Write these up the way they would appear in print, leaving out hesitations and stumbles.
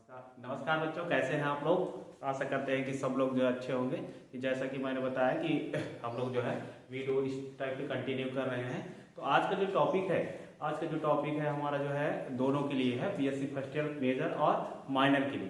नमस्कार बच्चों, कैसे हैं आप लोग। आशा करते हैं कि सब लोग जो अच्छे होंगे। कि जैसा कि मैंने बताया कि हम लोग जो है वीडियो इस टाइप पे कंटिन्यू कर रहे हैं। तो आज का जो टॉपिक है हमारा जो है दोनों के लिए है, बीएससी फर्स्ट ईयर मेजर और माइनर के लिए।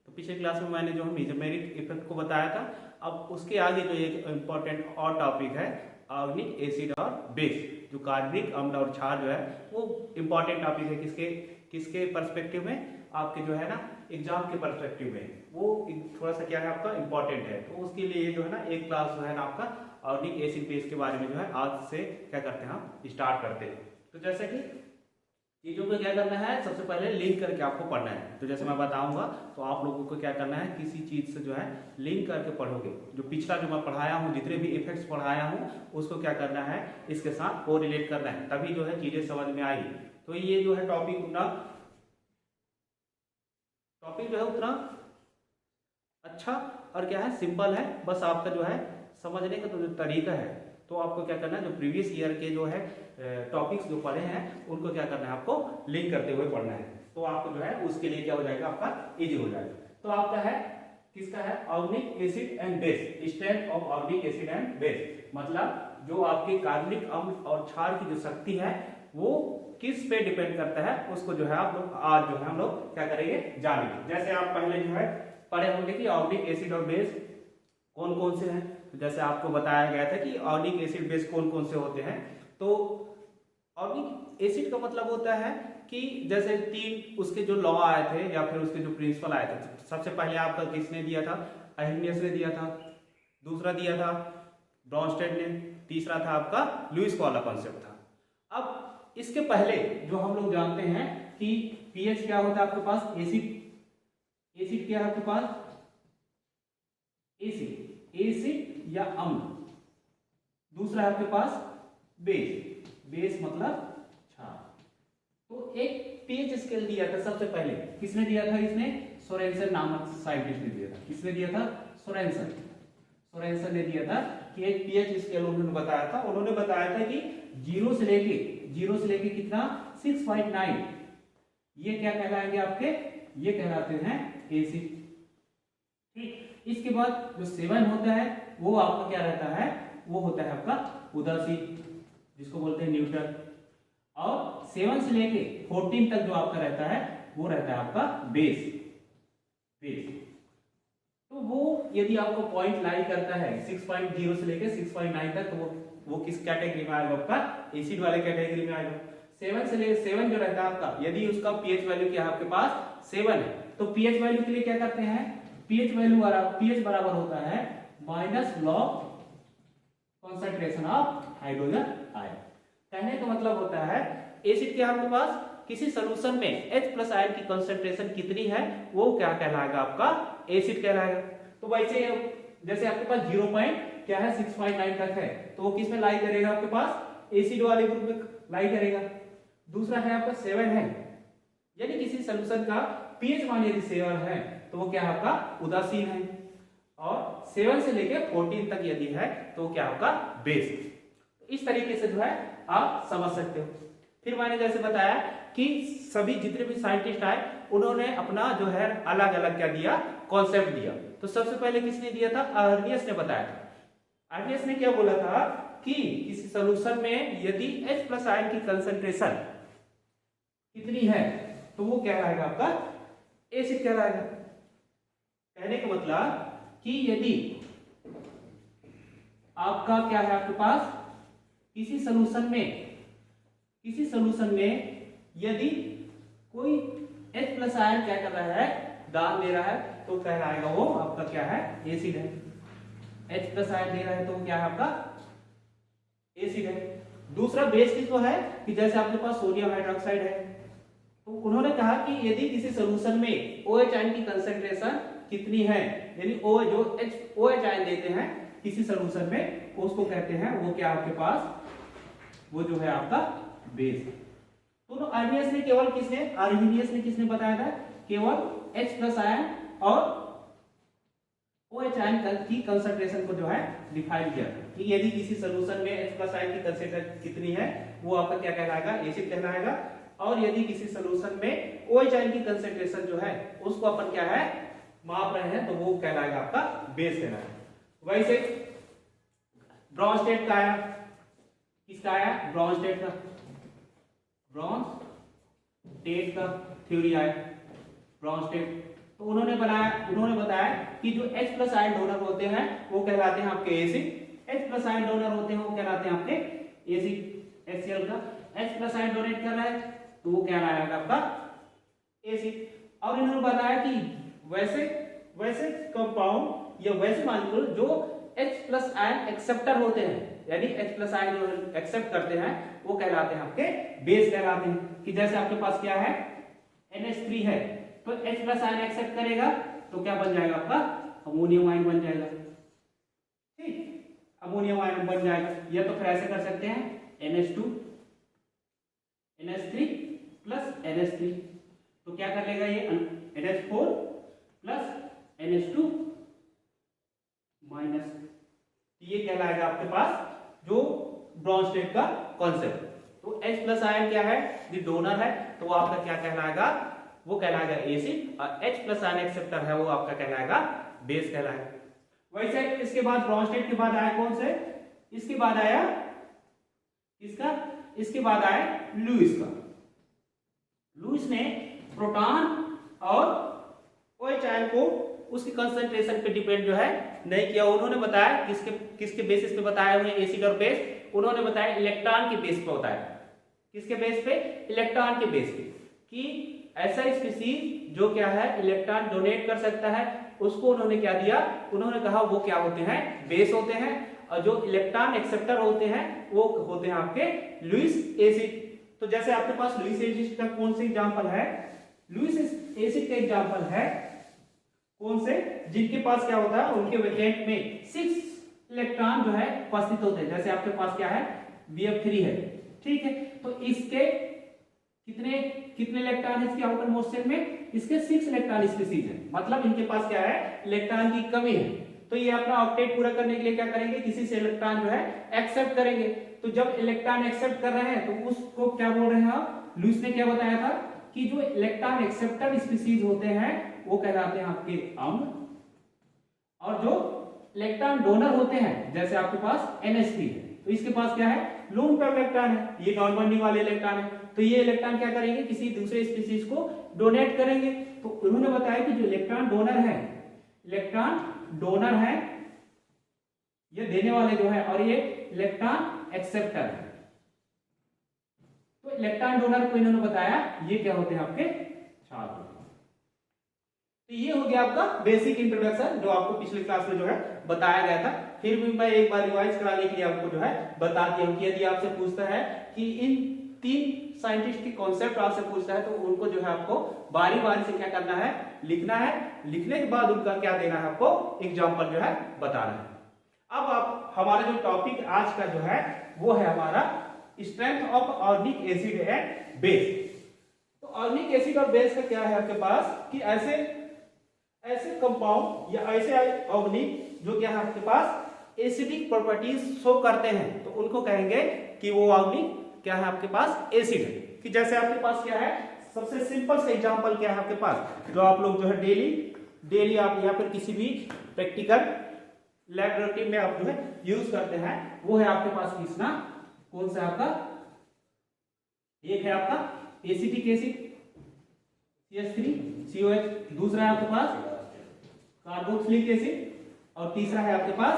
तो पिछले क्लास में मैंने जो मेजमेरिक इफेक्ट को बताया था। अब उसके आगे जो एक इम्पॉर्टेंट और टॉपिक है ऑर्गेनिक एसिड और बेस। जो कार्बनिक अम्ल और क्षार जो है वो इम्पॉर्टेंट टॉपिक है। किसके किसके पर्सपेक्टिव में, आपके जो है ना एग्जाम के पर्सपेक्टिव में वो थोड़ा सा क्या है आपका इम्पोर्टेंट है। तो उसके लिए जो है ना एक क्लास जो है ना आपका ऑर्गेनिक एसिड बेस के बारे में जो है आज से क्या करते हैं हम स्टार्ट करते हैं। तो जैसे कि चीजों को क्या करना है, सबसे पहले लिंक करके आपको पढ़ना है। तो जैसे मैं बताऊंगा तो आप लोगों को क्या करना है, किसी चीज से जो है लिंक करके पढ़ोगे। जो पिछला जो मैं पढ़ाया हूँ, जितने भी इफेक्ट्स पढ़ाया हूँ उसको क्या करना है, इसके साथ को रिलेट करना है, तभी जो है चीजें समझ में आएगी। तो ये जो है टॉपिक जो है उतना अच्छा और क्या है सिंपल है। बस आपका जो है समझने का तो जो तरीका है, तो आपको क्या करना है, जो प्रीवियस ईयर के जो है टॉपिक्स जो पढ़े हैं उनको क्या करना है, आपको लिंक करते हुए पढ़ना है। तो आपको जो है उसके लिए क्या हो जाएगा, आपका इजी हो जाएगा। तो आपका है किसका है, organic acid and base, strength of organic acid and base. मतलब जो आपके कार्बनिक अम्ल और क्षार की जो शक्ति है वो किस पे डिपेंड करता है, उसको जो है आप लोग आज जो है हम लोग क्या करेंगे, जानेंगे। जैसे आप पहले जो है पढ़े होंगे कि ऑर्गेनिक एसिड और बेस कौन कौन से हैं। तो जैसे आपको बताया गया था कि ऑर्गेनिक एसिड बेस कौन कौन से होते हैं। तो ऑर्गेनिक एसिड का मतलब होता है कि जैसे तीन उसके जो लॉ आए थे या फिर उसके जो प्रिंसिपल आए थे। तो सबसे पहले आपका किसने दिया था, अर्हेनियस ने दिया था। दूसरा दिया था ब्रॉन्स्टेड ने। तीसरा था आपका लुईस वाला कॉन्सेप्ट था। अब इसके पहले जो हम लोग जानते हैं कि पीएच क्या होता है आपके पास, एसिड क्या है आपके पास, एसिड या अम्ल। दूसरा है आपके पास बेस मतलब क्षार। तो एक पीएच स्केल दिया था सबसे पहले, किसने दिया था, इसने सोरेनसन नामक साइंटिस्ट ने दिया था। किसने दिया था, सोरेनसन ने दिया था कि एक पीएच स्केल उन्होंने बताया था। उन्होंने बताया था कि जीरो से लेके कितना 6.9, ये क्या कहलाएंगे आपके, ये कहलाते हैं एसिड। ठीक, इसके बाद जो 7 होता है वो आपका क्या रहता है, वो होता है आपका उदासीन, जिसको बोलते हैं न्यूट्रल। और 7 से लेके 14 तक जो आपका रहता है वो रहता है आपका बेस। तो वो यदि आपको पॉइंट लाई करता है 6.0 से लेके 6.9 तक, तो वो किस कैटेगरी में आएगा, आपका एसिड वाले कैटेगरी में आएगा। 7 से लेके 7 जो रहता है आपका, यदि उसका पीएच वैल्यू क्या है आपके पास 7 है, तो पीएच वैल्यू के लिए क्या करते हैं, पीएच बराबर होता है minus log concentration of hydrogen ion. कहने का मतलब होता है एसिड क्या है आपके पास, किसी सोल्यूशन में H+ आयन की कंसंट्रेशन कितनी है वो क्या कहलाएगा, आपका एसिड कहलाएगा। तो वैसे जैसे आपके पास 0 पॉइंट क्या है 6.9 तक है, तो वो किस में लाई करेगा, आपके पास एसिड वाले ग्रुप में लाई करेगा। दूसरा है आपका 7 है, यानी किसी सोल्यूशन का पीएच मान यदि 7 है तो वो क्या है आपका उदासीन है। और 7 से लेके 14 तक यदि है तो क्या आपका बेस। इस तरीके से जो है आप समझ सकते हो। फिर मैंने जैसे बताया कि सभी जितने भी साइंटिस्ट आए उन्होंने अपना जो है अलग अलग क्या दिया, कॉन्सेप्ट दिया। तो सबसे पहले किसने दिया था, अर्हेनियस ने बताया था। अर्हेनियस ने क्या बोला था कि किसी सॉल्यूशन में यदि H+ आयन की कंसंट्रेशन कितनी है तो वो क्या रहेगा, आपका एसिड कहलाएगा। कहने का मतलब कि यदि आपका क्या है आपके पास किसी सोल्यूशन में यदि कोई H+ आयन क्या कर रहा है, दान दे रहा है, तो कहलाएगा वो आपका क्या है, एसिड है। H+ आयन दे रहा है तो क्या है आपका एसिड है। दूसरा बेस किसको है कि जैसे आपके पास सोडियम हाइड्रोक्साइड है, तो उन्होंने कहा कि यदि किसी सोल्यूशन में OH आयन की कंसंट्रेशन कितनी है, यानी OH आयन देते हैं किसी सोल्यूशन में, उसको कहते हैं वो क्या आपके पास, वो जो है आपका बेस। तो अर्हेनियस ने किसने बताया था, केवल H+ आयन और OH आयन की कंसंट्रेशन को जो है डिफाइन किया था कि यदि किसी सोल्यूशन में H+ आयन की कंसंट्रेशन कितनी है वो आपका क्या कहलाएगा, एसिड कहलाएगा। और यदि किसी सोल्यूशन में OH आयन की कंसेंट्रेशन जो है उसको अपन क्या है माप रहे हैं तो वो कहलाएगा आपका बेस कहलाएगा। वैसे ब्रॉन्ज स्टेट का आया, किसका आया? ब्रॉन्ज स्टेट का, ब्रॉन्ज स्टेट का थ्योरी आया ब्रॉन्ज स्टेट। तो उन्होंने बताया कि जो H प्लस आयन डोनर होते हैं वो कहलाते हैं आपके acid, H plus ion donor होते हैं वो कहलाते हैं आपके एसिड। HCl का H प्लस आयन डोनेट कर रहा है तो वो क्या आएगा आपका एसिड। और इन्होंने बताया कि वैसे कंपाउंड या वैसे मॉलिक्यूल जो H प्लस आयन एक्सेप्टर होते हैं, यानी H प्लस आयन एक्सेप्ट करते हैं वो कहलाते हैं आपके बेस कहलाते हैं। कि जैसे आपके पास क्या है NH3 है तो H प्लस आयन एक्सेप्ट करेगा तो क्या बन जाएगा आपका अमोनियम आयन बन जाएगा। ठीक, अमोनियम आयन बन जाएगा। या तो फिर ऐसे कर सकते हैं NH2 NH3 प्लस NH3 तो क्या कर लेगा ये NH4 प्लस NH2 माइनस। ये कहलाएगा आपके पास जो ब्रॉन्ज स्टेट का कॉन्सेप्ट। तो H प्लस आयन क्या है? ये डोनर है तो वो आपका क्या कहलाएगा? वो कहलाएगा एसिड। और H प्लस आयन एक्सेप्टर है वो आपका कहलाएगा बेस कहलाएगा। वैसे इसके बाद ब्रॉन्ज स्टेट के बाद आया कौन से? इसके बाद आया किसका? इसके बाद आया लुईस का। लुईस ने प्रोटॉन और OH आयन को उसकी कंसंट्रेशन पे डिपेंड जो है नहीं किया। उन्होंने बताया किसके बेसिस पे बताया हुए एसिड और बेस? उन्होंने बताया इलेक्ट्रॉन के बेस पे बताया। किसके बेस पे? इलेक्ट्रॉन के बेस पे। कि ऐसा स्पीशीज जो क्या है इलेक्ट्रॉन डोनेट कर सकता है उसको उन्होंने क्या दिया? उन्होंने कहा वो क्या होते हैं? बेस होते हैं। और जो इलेक्ट्रॉन एक्सेप्टर होते हैं वो होते हैं आपके लुईस एसिड। तो जैसे आपके पास लुईस एसिड का कौन से एग्जांपल है? लुईस एसिड का एग्जांपल है कौन से? जिनके पास क्या होता है उनके वैलेंट में 6 इलेक्ट्रॉन जो है उपस्थित होते हैं। जैसे आपके पास क्या है BF3 है, ठीक है। तो इसके कितने इलेक्ट्रॉन है इसके आउटर मोस्ट शेल में? इसके 6 इलेक्ट्रॉन स्पीशीज है। मतलब इनके पास क्या है इलेक्ट्रॉन की कमी है। तो ये अपना ऑक्टेट पूरा करने के लिए क्या करेंगे? किसी से इलेक्ट्रॉन जो है एक्सेप्ट करेंगे। तो जब इलेक्ट्रॉन एक्सेप्ट कर रहे हैं तो उसको क्या बोल रहे हैं आप? लुईस ने क्या बताया था कि जो इलेक्ट्रॉन एक्सेप्टर स्पीशीज होते हैं वो कहलाते हैं आपके अम्ल। और जो इलेक्ट्रॉन डोनर होते हैं जैसे आपके पास NH3 है तो इसके पास क्या है लोन पेयर इलेक्ट्रॉन है, ये नॉन बॉन्डिंग वाले इलेक्ट्रॉन है। तो ये इलेक्ट्रॉन क्या करेंगे? किसी दूसरे स्पीशीज को डोनेट करेंगे। तो उन्होंने बताया कि जो इलेक्ट्रॉन डोनर है ये देने वाले जो है और ये इलेक्ट्रॉन एक्सेप्टर है। तो इलेक्ट्रॉन डोनर को इन्होंने बताया ये क्या होते हैं आपके क्षार होते हैं। तो ये हो गया आपका बेसिक इंट्रोडक्शन जो आपको पिछले क्लास में जो है बताया गया था। फिर भी मैं एक बार रिवाइज कराने के लिए आपको जो है बता दिया हूं कि यदि आपसे पूछता है कि इन 3 साइंटिस्ट की कॉन्सेप्ट आपसे पूछता है तो उनको जो है आपको बारी बारी से क्या करना है लिखना है। लिखने के बाद उनका क्या देना है आपको एग्जाम्पल जो है बताना है। अब आप हमारा जो टॉपिक आज का जो है वो है हमारा strength of organic acid and base. तो ऑर्गेनिक एसिड और बेस का क्या है आपके पास कि ऐसे कंपाउंड या ऐसे ऑर्गेनिक जो क्या है आपके पास एसिडिक प्रॉपर्टीज शो करते हैं तो उनको कहेंगे कि वो ऑर्गेनिक क्या है आपके पास एसिड है। कि जैसे आपके पास क्या है सबसे सिंपल से एग्जांपल क्या है आपके पास जो आप लोग जो है डेली आप या फिर किसी भी प्रैक्टिकल लैबोरेटरी में आप जो है यूज करते हैं वो है आपके पास किसना कौन सा आपका? एक है आपका एसिटिक एसिड CH3COH, दूसरा है आपके पास कार्बोक्सिलिक एसिड और तीसरा है आपके पास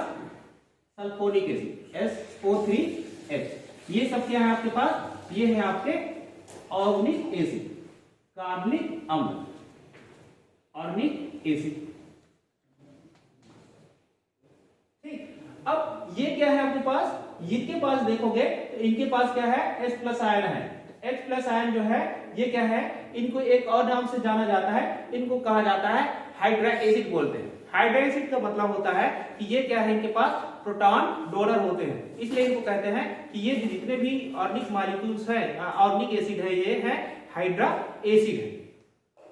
सल्फोनिक एसिड SO3H। ये सब क्या है आपके पास? ये है आपके ऑर्गेनिक एसिड, कार्बनिक अम्ल, ऑर्गेनिक एसिड। ठीक, अब ये क्या है आपके पास? इनके पास देखोगे तो इनके पास क्या है H प्लस आयन है। H प्लस आयन जो है ये क्या है? इनको एक और नाम से जाना जाता है, इनको कहा जाता है हाइड्रा एसिड बोलते हैं। हाइड्रा एसिड का मतलब होता है कि ये क्या है इनके पास प्रोटॉन डोनर होते हैं, इसलिए इनको कहते हैं कि ये जितने भी ऑर्गेनिक मॉलिक्यूल्स है ऑर्गेनिक एसिड है ये है हाइड्रा एसिड है।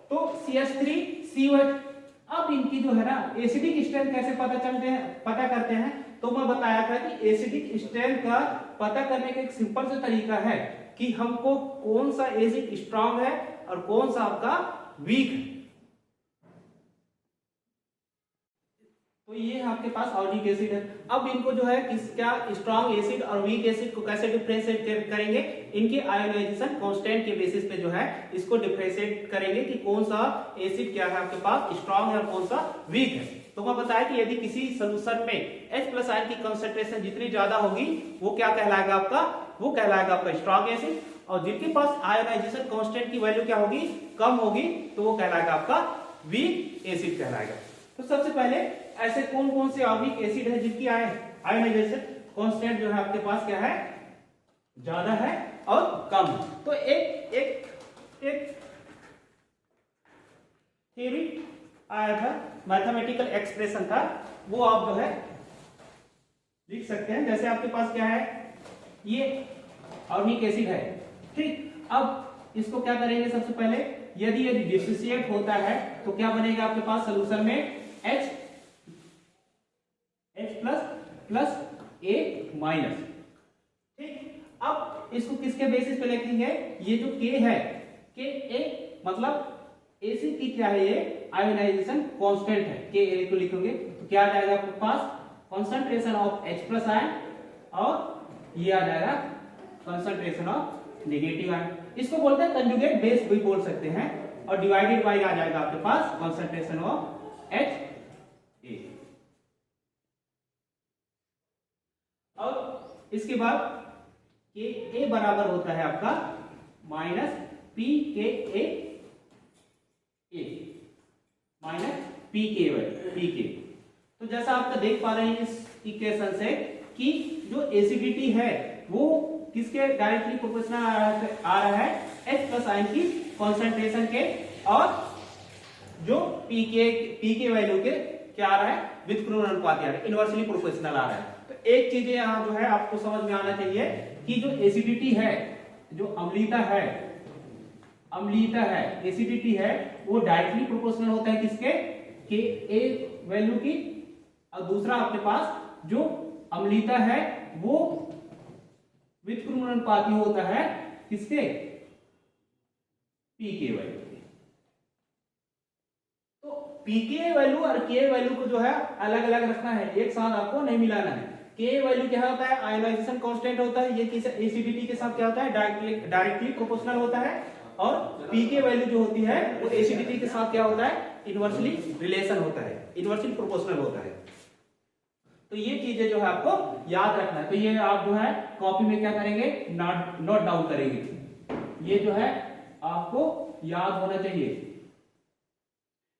तो CH3COH। अब इनकी जो है ना एसिडिक स्ट्रेंथ कैसे पता करते हैं? तो मैं बताया था कि एसिडिक स्ट्रेंथ का पता करने का एक सिंपल सा तरीका है कि हमको कौन सा एसिड स्ट्रांग है और कौन सा आपका वीक है। तो ये आपके पास ऑर्गेनिक एसिड है। अब इनको जो है क्या स्ट्रॉन्ग एसिड और वीक एसिड को कैसे डिफरेंशिएट करेंगे, इनके आयोनाइजेशन कांस्टेंट के बेसिस पे जो है इसको डिफरेंशिएट करेंगे कि कौन सा एसिड क्या है आपके पास स्ट्रॉन्ग है और कौन सा वीक है। तो मैं बताया कि यदि किसी सोल्यूशन में H+ आयन की कंसंट्रेशन जितनी ज्यादा होगी वो क्या कहलाएगा आपका, वो कहलाएगा आपका स्ट्रॉन्ग एसिड, और जिनके पास आयोनाइजेशन कांस्टेंट की वैल्यू क्या होगी, कम होगी, तो वो कहलाएगा आपका वीक एसिड कहलाएगा। तो सबसे पहले ऐसे कौन कौन से वीक एसिड है जिनकी आयोनाइजेशन कांस्टेंट जो है आपके पास क्या है, ज्यादा है और कम है। तो एक थ्योरी आया था, मैथमेटिकल एक्सप्रेशन था, वो आप जो है लिख सकते हैं। जैसे आपके पास क्या है, ये ऑर्गेनिक एसिड है, ठीक। अब इसको क्या करेंगे, सबसे पहले यदि डिसोसिएट होता है तो क्या बनेगा आपके पास सोल्यूशन में H प्लस A माइनस, ठीक। अब इसको किसके बेसिस पे लिखेंगे, ये जो K है, Ka मतलब एसिड की क्या है, ये आयोनाइजेशन कांस्टेंट है, Ka को लिखोगे तो क्या आ जाएगा आपके पास, कंसंट्रेशन ऑफ H+ आयन, और ये आ जाएगा कंसंट्रेशन ऑफ नेगेटिव आयन। इसको बोलते हैं कंजुगेट बेस भी बोल सकते हैं, और डिवाइडेड बाय आ जाएगा आपके पास कंसंट्रेशन ऑफ H। और इसके बाद Ka बराबर होता है आपका माइनस Pka माइनस Pk। तो जैसा आप देख पा रहे हैं इस इक्वेशन से कि जो एसिडिटी है वो किसके डायरेक्टली प्रोपोर्शनल आ रहा है, H+ आयन की कंसंट्रेशन के, और जो Pk वैल्यू के क्या आ रहा है, व्युत्क्रमण अनुपात आ रहा है, इनवर्सली प्रोपोर्शनल आ रहा है। तो एक चीज यहाँ जो है आपको समझ में आना चाहिए कि जो एसिडिटी है, जो अम्लीयता है, एसिडिटी है, वो डायरेक्टली प्रोपोर्शनल होता है किसके, Ka वैल्यू की, और दूसरा आपके पास जो अम्लीयता है वो व्युत्क्रमण अनुपाती होता है किसके, Pk वैल्यू की। तो Pk वैल्यू और K वैल्यू को जो है अलग अलग रखना है, एक साथ आपको नहीं मिलाना है। K वैल्यू क्या होता है, आयोनाइजेशन कांस्टेंट होता है, ये किस एसिडिटी के साथ क्या होता है, डायरेक्टली प्रोपोर्शनल होता है, और Pk वैल्यू जो होती है वो एसिडिटी के साथ क्या होता है, इनवर्सली रिलेशन होता है, इनवर्सली प्रोपोर्शनल होता है। तो ये चीजें जो है आपको याद रखना है। तो ये आप जो है कॉपी में क्या करेंगे, नोट डाउन करेंगे, ये जो है आपको याद होना चाहिए।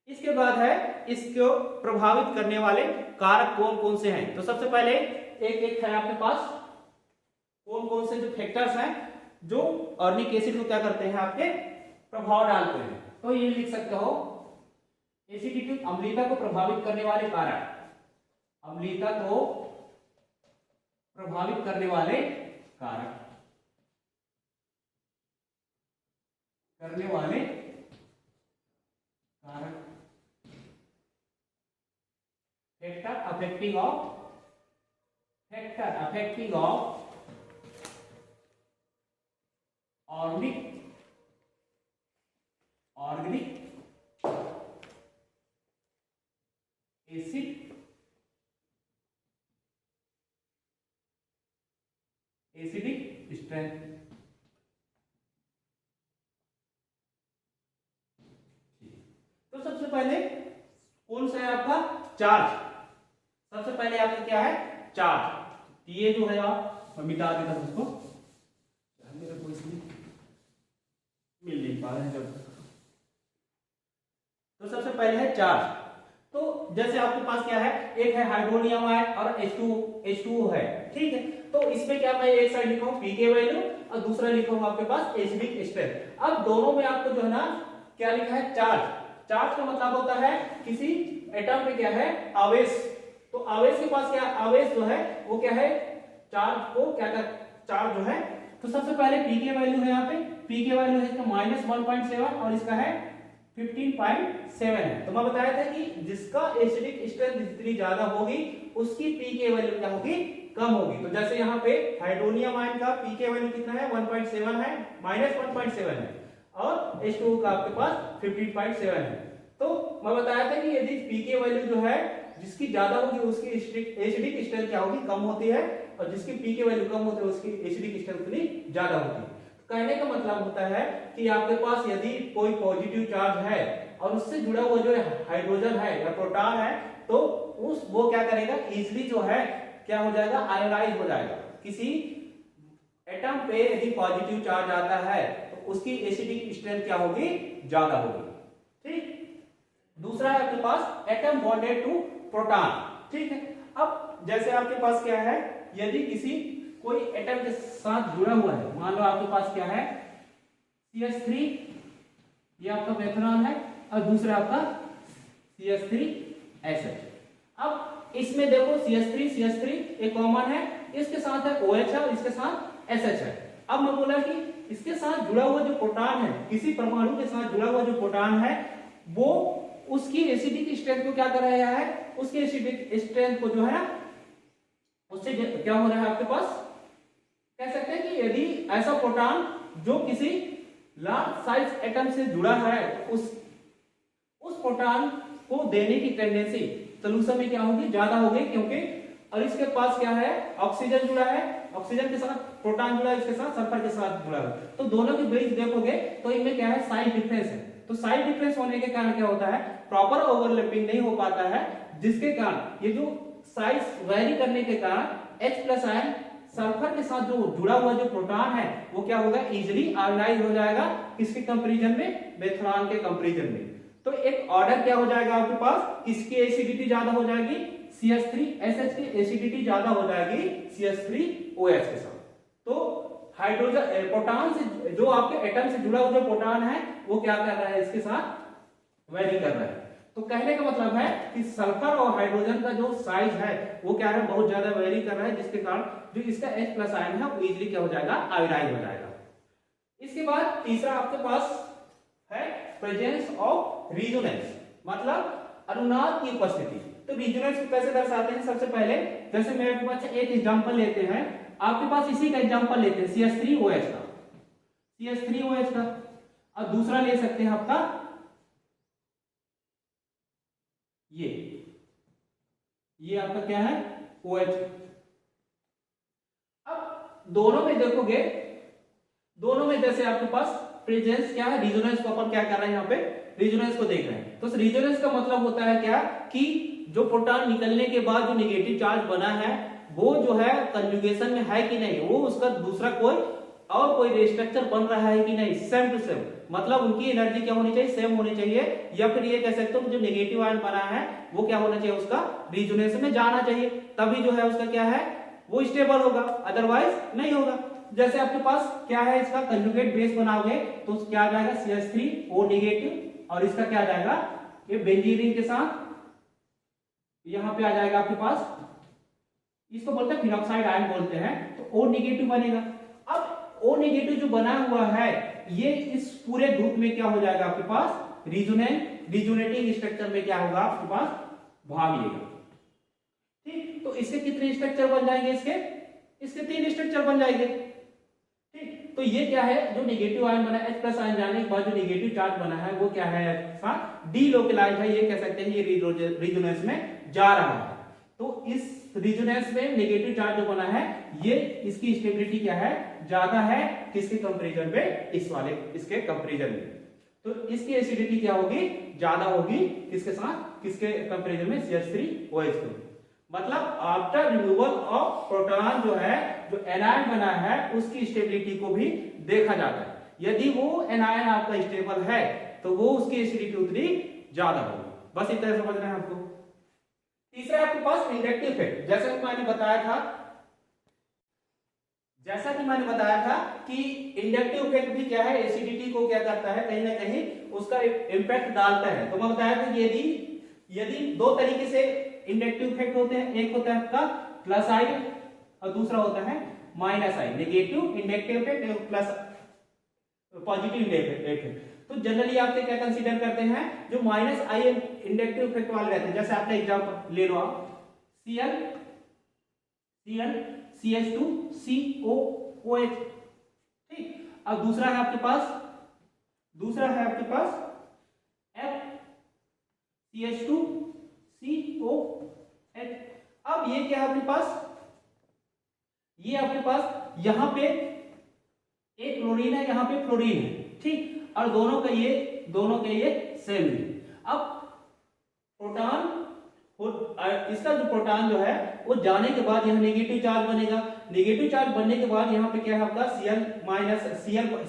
इसके बाद है इसको प्रभावित करने वाले कारक कौन कौन से हैं। तो सबसे पहले एक है आपके पास कौन कौन से जो फैक्टर्स हैं जो ऑर्गेनिक एसिड को क्या करते हैं, आपके प्रभाव डालते हैं। तो ये लिख सकते हो, एसिडिटी अम्लीयता को प्रभावित करने वाले कारक, अम्लीयता को प्रभावित करने वाले कारक, factor affecting of organic acidic strength. तो सबसे पहले कौन सा है आपका, चार्ज। सबसे पहले आपका क्या है, चार्ज। ये जो है आप मिटा देता हूं उसको, मेरे को इसमें मिल नहीं पा रहे हैं जब। तो सबसे पहले है चार्ज। तो जैसे आपके पास क्या है, एक है हाइड्रोनियम आयन और H2O है, ठीक है। तो इसमें क्या, मैं एक साइड लिखा हूं Pk वैल्यू और दूसरा लिखा हूं आपके पास एसिडिक स्ट्रेंथ। अब दोनों में आपको जो है ना क्या लिखा है, चार्ज। चार्ज का मतलब होता है किसी एटम में क्या है, आवेश। तो आवेश के पास क्या, आवेश जो है वो क्या है, चार्ज को क्या कर, चार्ज जो है। तो सबसे पहले Pk वैल्यू है, यहाँ पे Pk वैल्यू है इसका -1.7 और इसका है 15.7 है। तो मैं बताया था कि जिसका एसिडिक स्ट्रेंथ जितनी ज्यादा होगी उसकी Pk वैल्यू क्या होगी, कम होगी। तो जैसे यहाँ पे हाइड्रोनियम आयन का पी के वैल्यू कितना है 1.7 है, -1.7 है, और H2O का आपके पास 15.7 है। तो मैं बताया था कि यदि पी के वैल्यू जो है जिसकी ज्यादा होगी उसकी एसिडिक स्ट्रेंथ क्या होगी, कम होती है, और जिसकी पी के वैल्यू कम होती है उसकी एसिडिक स्ट्रेंथ उतनी ज्यादा होती है। तो कहने का मतलब होता है कि आपके पास यदि कोई पॉजिटिव चार्ज है और उससे जुड़ा हुआ जो हाइड्रोजन है या प्रोटॉन है, तो वो क्या करेगा, इजिली जो है क्या हो जाएगा, आयोनाइज हो जाएगा। किसी एटम पे यदि पॉजिटिव चार्ज आता है तो उसकी एसिडिक स्ट्रेंथ क्या होगी, ज्यादा होगी। ठीक, दूसरा है आपके पास एटम बॉन्डेड टू प्रोटॉन। ठीक है, अब जैसे आपके पास क्या है, यदि किसी कोई एटम के साथ जुड़ा हुआ है, मान लो आपके पास क्या है CH3, ये आपका मेथनॉल है, और दूसरा आपका CH3SH। अब इसमें देखो CH3 एक कॉमन है, इसके साथ है OH है और इसके साथ SH है। अब मैं बोला कि इसके साथ जुड़ा हुआ जो प्रोटॉन है, किसी परमाणु के साथ जुड़ा हुआ जो प्रोटॉन है, वो उसकी एसिडिक स्ट्रेंथ को क्या कर रहा है, उसकी एसिडिक स्ट्रेंथ को जो है उससे क्या हो रहा है आपके पास, कह सकते हैं कि यदि ऐसा प्रोटॉन जो किसी लार्ज साइज एटम से जुड़ा है, उस प्रोटॉन को देने की टेंडेंसी सॉल्यूशन में क्या होगी, ज्यादा होगी, क्योंकि और इसके पास क्या है, ऑक्सीजन जुड़ा है, ऑक्सीजन के साथ प्रोटॉन जुड़ा है, इसके साथ सल्फर के साथ जुड़ा है, तो दोनों के बीच देखोगे तो इनमें क्या है, साइज डिफरेंस है। तो साइज डिफरेंस होने के कारण क्या होता है, प्रॉपर ओवरलैपिंग नहीं हो पाता है, जिसके कारण ये जो साइज वेरी करने के कारण H+ आयन सल्फर के साथ जो जुड़ा हुआ जो प्रोटॉन है वो क्या होगा, इजीली आयोनाइज हो जाएगा, किसके कंपैरिजन में, मेथनॉल के कंपैरिजन में। तो एक ऑर्डर क्या हो जाएगा आपके पास, इसकी एसिडिटी ज्यादा हो जाएगी, CH3SH की एसिडिटी ज्यादा हो जाएगी CH3OH के साथ। तो हाइड्रोजन प्रोटॉन से जो आपके एटम से जुड़ा हुआ जो प्रोटॉन है वो क्या कर रहा है, इसके साथ वेरी कर रहा है। तो कहने का मतलब है कि सल्फर और हाइड्रोजन का जो साइज है वो क्या है, बहुत ज्यादा वेरी कर रहा है, जिसके कारण जो इसका H+ आयन है वो इजीली क्या हो जाएगा, आयोनाइज हो जाएगा। इसके बाद तीसरा आपके पास है प्रेजेंस ऑफ रिजोनेंस, मतलब अनुनाद की उपस्थिति। तो रिजोनेंस को कैसे दर्शाते हैं, सबसे पहले जैसे मेरे पास एक एग्जांपल लेते हैं, आपके पास इसी का एग्जांपल लेते हैं CH3OH का, और दूसरा ले सकते हैं आपका ये आपका क्या है, OH। अब दोनों में देखोगे, दोनों में जैसे आपके पास प्रेजेंस क्या है, रिजोनेंस को अपन क्या कर रहे हैं, यहाँ पे रिजोनेंस को देख रहे हैं। तो रिजोनेंस का मतलब होता है क्या, कि जो प्रोटॉन निकलने के बाद जो नेगेटिव चार्ज बना है वो जो है कंजुगेशन में है कि नहीं, वो उसका दूसरा कोई रिस्ट्रक्चर बन रहा है कि नहीं, सेम टू सेम, मतलब उनकी एनर्जी क्या होनी चाहिए, सेम होनी चाहिए, या फिर ये कह सकते हो जो नेगेटिव आयन बना है वो क्या होना चाहिए, उसका रिजोनेंस में जाना चाहिए, तभी जो है उसका क्या है, वो स्टेबल होगा, अदरवाइज नहीं होगा। जैसे आपके पास क्या है, इसका कंजुगेट बेस बनाओगे तो क्या आ जाएगा, CH3O नेगेटिव, और इसका क्या आ जाएगा, ये बेंजीन के साथ यहां पे आ जाएगा आपके पास, इसको बोलते हैं फिनॉक्साइड आयन बोलते हैं, तो O नेगेटिव बनेगा। अब O नेगेटिव जो बना हुआ है ये इस पूरे ग्रुप में क्या हो जाएगा, आपके पास रिजोनेटिंग स्ट्रक्चर में क्या होगा, आपके पास भाग लेगा। ठीक, तो इसके कितने स्ट्रक्चर बन जाएंगे, इसके 3 स्ट्रक्चर बन जाएंगे। ठीक, तो ये क्या है, जो नेगेटिव आयन बना है, H+ आयन जाने के बाद जो नेगेटिव चार्ज बना है वो क्या है, डीलोकलाइज्ड है, ये कह सकते हैं, ये रिजोनेंस में जा रहा है। तो इस रिजोनेंस में नेगेटिव चार्ज जो बना है ये, इसकी स्टेबिलिटी क्या है, ज्यादा है, किसके कंपैरिजन में, इसके कंपैरिजन में। तो इसकी एसिडिटी क्या होगी, ज्यादा होगी, किसके साथ, किसके कंपैरिजन में, CH3OH के। मतलब आफ्टर रिमूवल ऑफ प्रोटॉन जो है, जो एनायन बना है उसकी स्टेबिलिटी को भी देखा जाता है। यदि वो एनायन आपका स्टेबल है तो वो उसकी एसिडिटी उतनी ज्यादा होगी। बस इतना समझना है आपको। तीसरा आपके पास इंडक्टिव इफेक्ट, जैसा कि मैंने बताया था कि इंडक्टिव इफेक्ट भी क्या है, एसिडिटी को क्या करता है, कहीं ना कहीं उसका इम्पैक्ट डालता है। तो मैं बताया था कि यदि 2 तरीके से इंडक्टिव इफेक्ट होते हैं, एक होता है आपका प्लस आई और दूसरा होता है minus I, negative inductive effect plus positive effect. तो जनरली आप क्या कंसीडर करते हैं, जो माइनस आई इंडक्टिव इफेक्ट वाले रहते हैं, जैसे आपने एग्जांपल ले लो, आप Cl CH2 COOH। ठीक, अब दूसरा है आपके पास F CH2 COH। अब ये क्या है आपके पास, ये आपके पास यहाँ पे एक क्लोरीन है, यहाँ पे फ्लोरीन है। ठीक, और दोनों का ये सेम है। अब प्रोटॉन, इसका जो प्रोटॉन जो है वो जाने के बाद यहाँ नेगेटिव चार्ज बनेगा। नेगेटिव चार्ज बनने के बाद यहाँ पे क्या है आपका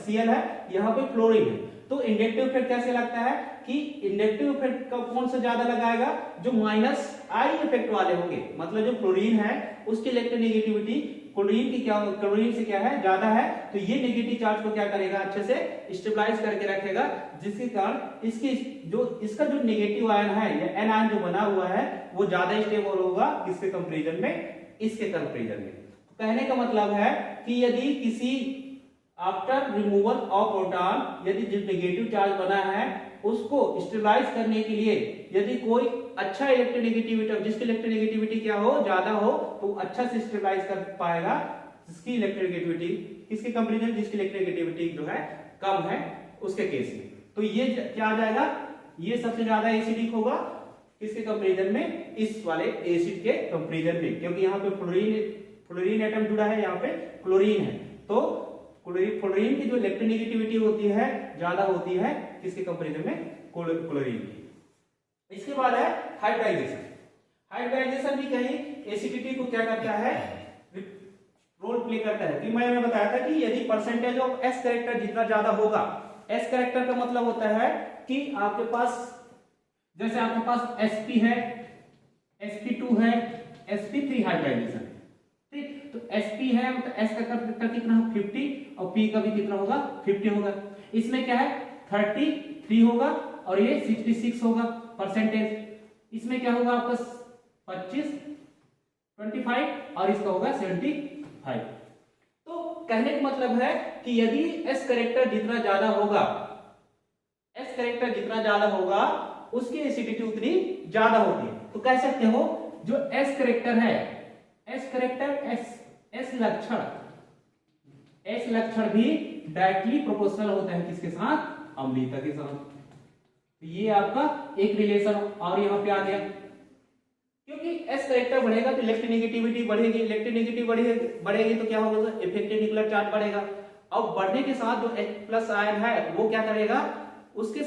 Cl है, यहाँ पे फ्लोरीन है। तो इंडक्टिव इफेक्ट कैसे लगता है कि इंडक्टिव इफेक्ट का कौन सा ज्यादा लगाएगा, जो माइनस आई इफेक्ट वाले होंगे, मतलब जो फ्लोरीन है उसकी इलेक्ट्रोनेगेटिविटी क्लोरीन से क्या है, ज्यादा है। तो ये नेगेटिव चार्ज को क्या करेगा, अच्छे से स्टेबलाइज करके रखेगा, जिसके कारण इसका जो नेगेटिव आयन है या एन आयन जो बना हुआ है वो ज्यादा स्टेबल होगा किसके कंपैरिजन में, इसके कंपैरिजन में। कहने का मतलब है कि यदि किसी आफ्टर रिमूवल ऑफ प्रोटॉन, यदि जो नेगेटिव चार्ज बना है उसको स्टेबलाइज करने के लिए यदि कोई अच्छा इलेक्ट्रोनेगेटिविटी, जिसकी इलेक्ट्रोनेगेटिविटी क्या हो, ज्यादा हो, तो अच्छा से स्टेबलाइज कर पाएगा जिसकी इलेक्ट्रोनेगेटिविटी किसके कंपैरिजन, जिसकी इलेक्ट्रोनेगेटिविटी जो है कम है उसके केस में। तो ये क्या आ जाएगा, ये सबसे ज्यादा एसिडिक होगा किसके कंपैरिजन में, इस वाले एसिड के कंपैरिजन में, क्योंकि यहाँ पे फ्लोरीन एटम जुड़ा है, यहाँ पे क्लोरीन है। तो फ्लोरीन की जो इलेक्ट्रोनेगेटिविटी होती है ज्यादा होती है किसके कंपैरिजन में, क्लोरीन की। इसके बाद है हाइब्रिडाइजेशन। हाइब्रिडाइजेशन भी कहीं एसिडिटी को क्या करता है, रोल प्ले करता है। कि मैंने बताया था कि यदि परसेंटेज ऑफ एस कैरेक्टर जितना ज्यादा होगा, एस कैरेक्टर का मतलब होता है कि आपके पास, जैसे आपके पास sp है, sp2 है, sp3 हाइब्रिडाइजेशन है। ठीक, तो sp है मतलब s का कैरेक्टर कितना है 50 और p का भी कितना होगा 50 होगा। इसमें क्या है 33 होगा और ये 66 होगा परसेंटेज। इसमें क्या होगा आपका 25 25 और इसका होगा 75। तो कहने का मतलब है कि यदि s कैरेक्टर जितना ज्यादा होगा, s कैरेक्टर जितना ज्यादा होगा उसकी एसिडिटी उतनी ज्यादा होती है। तो कह सकते हो जो s कैरेक्टर है, s कैरेक्टर s लक्षण भी डायरेक्टली प्रोपोर्शनल होता है किसके साथ, अम्लीयता के साथ। तो ये आपका एक रिलेशन और यहाँ पे आ गया, क्योंकि s कैरेक्टर बढ़ेगा तो इलेक्ट्रोनेगेटिविटी बढ़ेगी, इलेक्ट्रोनेगेटिविटी बढ़ेगी तो क्या होगा, इफेक्टिव न्यूक्लियर चार्ज बढ़ेगा। और बढ़ने के साथ जो H+ आयन है वो क्या करेगा, उसके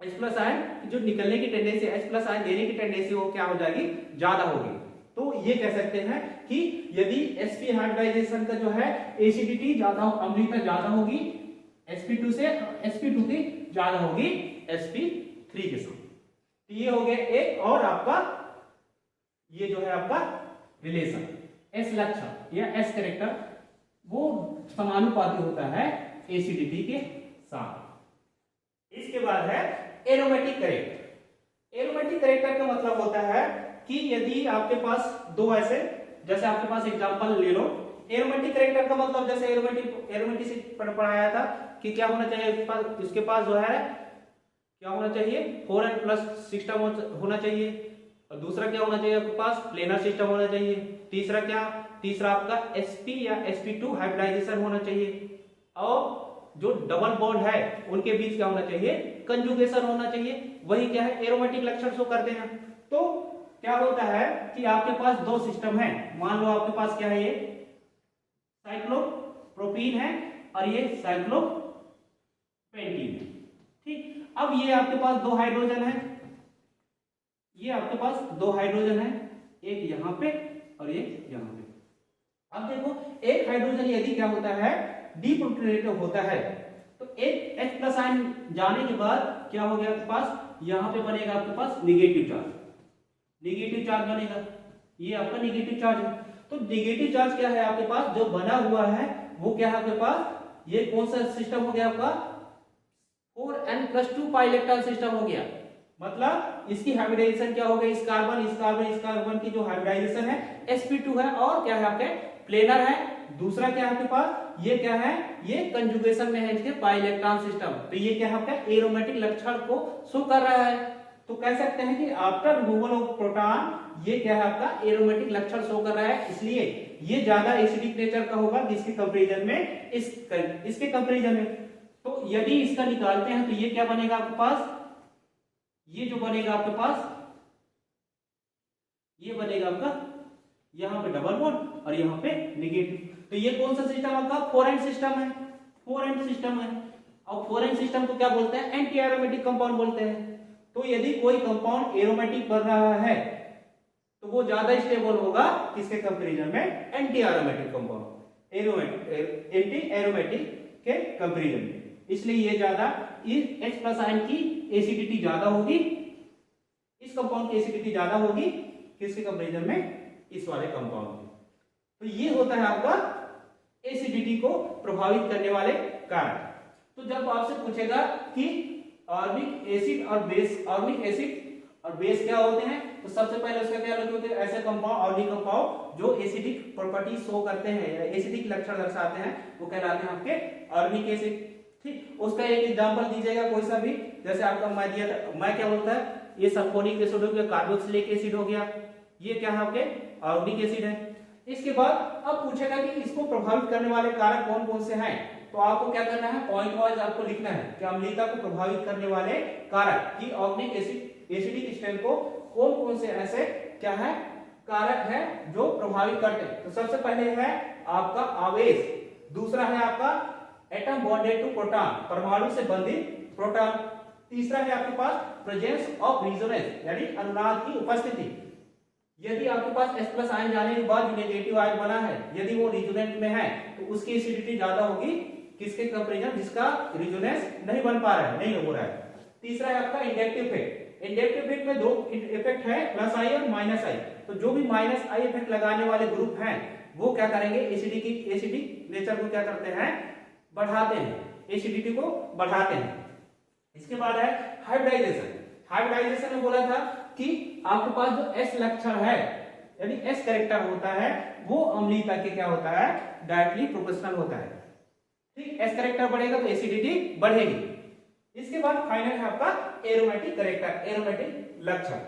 H+ आयन जो निकलने की टेंडेंसी, H+ आयन देने की टेंडेंसी वो क्या हो जाएगी, ज्यादा होगी। तो ये कह सकते हैं कि यदि sp हाइब्रिडाइजेशन का जो है एसिडिटी ज्यादा, अम्लीयता ज्यादा होगी sp2 से, sp2 की ज्यादा होगी sp3 के साथ। तो ये हो गया एक और आपका, ये जो है आपका रिलेशन s लक्षण या s कैरेक्टर वो समानुपाती होता है एसिडिटी के साथ। इसके बाद है एरोमेटिक कैरेक्टर। एरोमेटिक कैरेक्टर का मतलब होता है कि यदि आपके पास दो ऐसे, जैसे आपके पास एग्जांपल ले लो, एरोमेटिक कैरेक्टर का मतलब जैसे एरोमेटिक पढ़ाया था कि क्या होना चाहिए, इसके पास जो है क्या होना चाहिए 4n+ सिस्टम होना चाहिए, और दूसरा क्या होना चाहिए आपके पास प्लेनर सिस्टम होना चाहिए, तीसरा आपका sp या sp2 हाइब्रिडाइजेशन होना चाहिए, और जो डबल बॉन्ड है उनके बीच क्या होना चाहिए, कंजुगेशन होना चाहिए। वही क्या है एरोमेटिक लक्षण शो करते हैं। तो क्या होता है कि आपके पास दो सिस्टम है, मान लो आपके पास क्या है, ये साइक्लोप्रोपीन है और ये साइक्लोपेंटीन है। ठीक, अब ये आपके पास दो हाइड्रोजन है, ये आपके पास दो हाइड्रोजन है, एक यहां पे और एक यहां पे। अब देखो एक हाइड्रोजन यदि क्या होता है डीप्रोटोनेटेड होता है तो एक H+ आयन जाने के बाद क्या हो गया आपके पास, यहां पे बनेगा आपके पास नेगेटिव चार्ज बनेगा, ये आपका नेगेटिव चार्ज है। तो नेगेटिव चार्ज क्या है आपके पास जो बना हुआ है वो क्या है आपके पास, ये कौन सा सिस्टम हो गया आपका 4n+2 पाई इलेक्ट्रॉन सिस्टम हो गया। मतलब इसकी हाइब्रिडाइजेशन क्या हो गई, इस कार्बन की जो हाइब्रिडाइजेशन है sp2 है और क्या है आपके प्लेनर है। दूसरा क्या है आपके पास, ये क्या है, ये कंजुगेशन में है इसके पाई इलेक्ट्रॉन सिस्टम। तो ये क्या है आपका एरोमेटिक लक्षण को शो कर रहा है। तो कह सकते हैं कि आफ्टर रिमूवल ऑफ प्रोटॉन ये क्या है आपका एरोमेटिक लक्षण शो कर रहा है, इसलिए ये ज्यादा एसिडिक नेचर का होगा किसके कंपैरिजन में, इसके कंपैरिजन में। तो यदि इसका निकालते हैं तो ये क्या बनेगा आपके पास, ये जो बनेगा आपके पास ये बनेगा आपका यहाँ पे डबल बॉन्ड और यहाँ पे नेगेटिव। तो ये कौन सा सिस्टम आपका, फोर एंड सिस्टम है, फोर एंड सिस्टम है। और फोर एंड सिस्टम को क्या बोलते हैं, एंटी एरोमेटिक कंपाउंड बोलते हैं। तो यदि कोई कंपाउंड एरोमेटिक बन रहा है तो वो ज्यादा स्टेबल होगा किसके कंपैरिजन में, anti aromatic compound, anti aromatic के कंपैरिजन में। इसलिए ये ज्यादा H+ आयन की एसिडिटी ज्यादा होगी, इस कंपाउंड की एसिडिटी ज्यादा होगी किसके कंपैरिजन में, इस वाले कंपाउंड में। तो ये होता है आपका एसिडिटी को प्रभावित करने वाले कारक। तो जब आपसे पूछेगा कि ऑर्गेनिक एसिड और बेस, ऑर्गेनिक एसिड और बेस क्या होते हैं, तो सबसे पहले उसका क्या लक्षण होते हैं, ऐसे कंपाउंड ऑर्गेनिक कंपाउंड जो एसिडिक प्रॉपर्टी शो करते हैं या एसिडिक लक्षण दर्शाते हैं वो कहलाते हैं आपके ऑर्गेनिक एसिड। ठीक, उसका एक एग्जांपल दीजिएगा कोई सा भी, जैसे आपका मैं दिया था, मैं क्या बोलता है, ये सल्फोनिक एसिड हो गया, कार्बोक्सिलिक एसिड हो गया, ये क्या है आपके ऑर्गेनिक एसिड है। इसके बाद अब पूछेगा कि इसको प्रभावित करने वाले कारक कौन कौन से हैं, तो आपको क्या करना है, पॉइंट वाइज आपको लिखना है कि अम्लीयता को प्रभावित करने वाले कारक की ऑर्गेनिक एसिडिक स्ट्रेंथ को कौन कौन से ऐसे क्या है कारक है जो प्रभावित करते हैं। तो सबसे पहले है आपका आवेश, दूसरा है आपका एटम बॉन्डेड टू प्रोटॉन, परमाणु से बंधित प्रोटॉन, तीसरा है आपके पास प्रेजेंस ऑफ रेजोनेंस यानी अनुनाद की उपस्थिति। यदि आपके पास H+ आयन जाने के बाद जो नेगेटिव आयन बना है यदि वो रिजोनेंट में है तो उसकी एसिडिटी ज्यादा होगी किसके कंपैरिजन, जिसका रिजोनेंस नहीं बन पा रहा है, नहीं हो रहा है। तीसरा है आपका इंडक्टिव इफेक्ट, इंडक्टिव इफेक्ट में दो इफेक्ट है, +I और -I। तो जो भी -I इफेक्ट लगाने वाले ग्रुप हैं वो क्या करेंगे, एसिडिक नेचर को क्या करते हैं, बढ़ाते हैं, एसिडिटी को बढ़ाते हैं। इसके बाद है हाइब्रिडाइजेशन। हाइब्रिडाइजेशन में बोला था कि आपके पास जो S लक्षण है यानी S कैरेक्टर होता है वो अम्लीयता के क्या होता है, डायरेक्टली प्रोपोर्शनल होता है। ठीक, S कैरेक्टर बढ़ेगा तो एसिडिटी बढ़ेगी। इसके बाद फाइनल है आपका एरोमेटिक कैरेक्टर, एरोमेटिक लक्षण।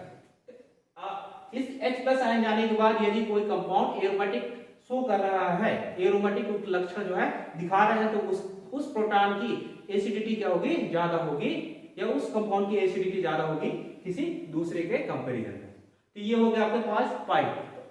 इस H+ आयन जाने के बाद यदि कोई कंपाउंड एरोमेटिक शो कर रहा है, एरोमेटिक लक्षण जो है दिखा रहे हैं, तो उस प्रोटॉन की एसिडिटी क्या होगी, ज्यादा होगी, या उस कंपाउंड की एसिडिटी ज्यादा होगी किसी दूसरे के कंपैरिजन में। तो ये हो गया आपके पास 5।